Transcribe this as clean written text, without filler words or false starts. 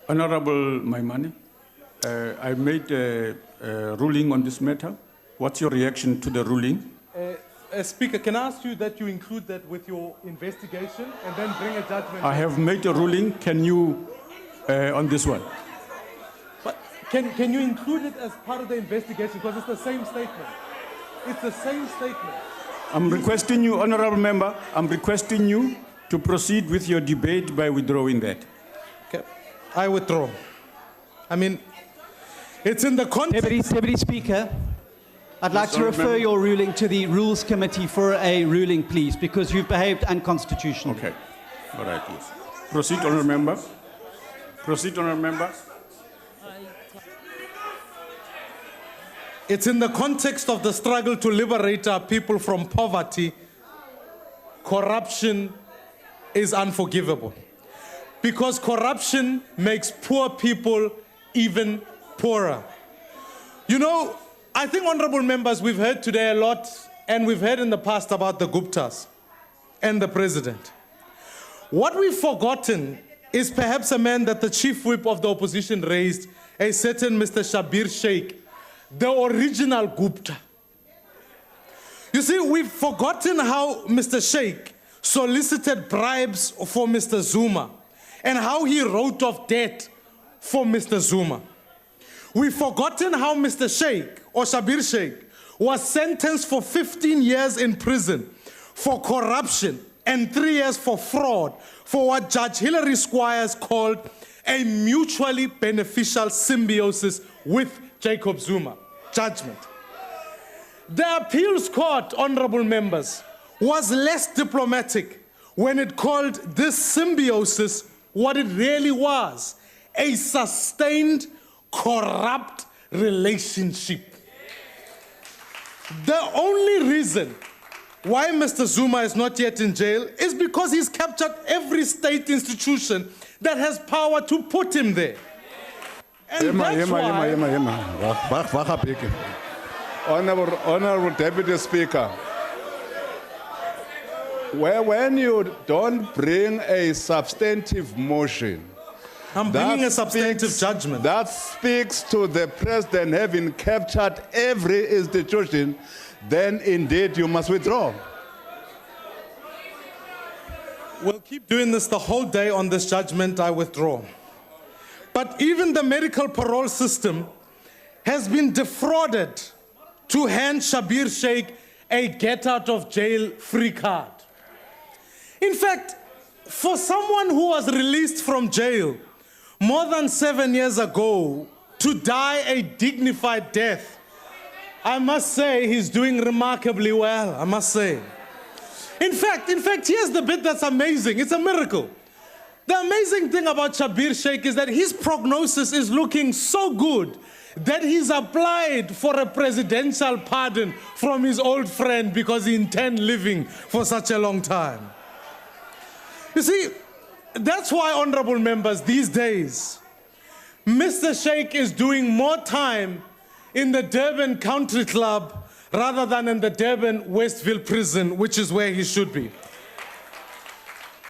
Honorable Maimane, I made a ruling on this matter. What's your reaction to the ruling? Speaker, can I ask you that you include that with your investigation and then bring a judgment? I have made a ruling. Can you, on this one? But can you include it as part of the investigation? Because it's the same statement. It's the same statement. I'm requesting you, Honorable Member, I'm requesting you to proceed with your debate by withdrawing that. Okay, I withdraw. I mean, it's in the context... Deputy Speaker, I'd like to refer your ruling to the Rules Committee for a ruling, please, because you've behaved unconstitutionally. Okay. All right, please. Proceed, Honourable Member. Proceed, Honourable Member. It's in the context of the struggle to liberate our people from poverty. Corruption is unforgivable. Because corruption makes poor people even poorer. You know, I think, honorable members, we've heard today a lot, and we've heard in the past about the Guptas and the president. What we've forgotten is perhaps a man that the chief whip of the opposition raised, a certain Mr. Schabir Shaik, the original Gupta. You see, we've forgotten how Mr. Shaik solicited bribes for Mr. Zuma and how he wrote off debt for Mr. Zuma. We've forgotten how Mr. Shaik, or Schabir Shaik, was sentenced for 15 years in prison for corruption and 3 years for fraud for what Judge Hilary Squires called a mutually beneficial symbiosis with Jacob Zuma judgment. The appeals court, honorable members, was less diplomatic when it called this symbiosis what it really was, a sustained corrupt relationship. The only reason why Mr. Zuma is not yet in jail is because he's captured every state institution that has power to put him there. And that's why... Honorable Deputy Speaker, when you don't bring a substantive motion, I'm bringing a substantive judgment. That speaks to the president having captured every institution, then indeed you must withdraw. We'll keep doing this the whole day on this judgment. I withdraw. But even the medical parole system has been defrauded to hand Schabir Shaik a get-out-of-jail-free card. In fact, for someone who was released from jail more than 7 years ago to die a dignified death, I must say he's doing remarkably well, I must say. In fact, here's the bit that's amazing. It's a miracle. The amazing thing about Schabir Shaik is that his prognosis is looking so good that he's applied for a presidential pardon from his old friend because he intends living for such a long time. You see, that's why, honorable members, these days, Mr. Shaik is doing more time in the Durban Country Club rather than in the Durban Westville prison, which is where he should be.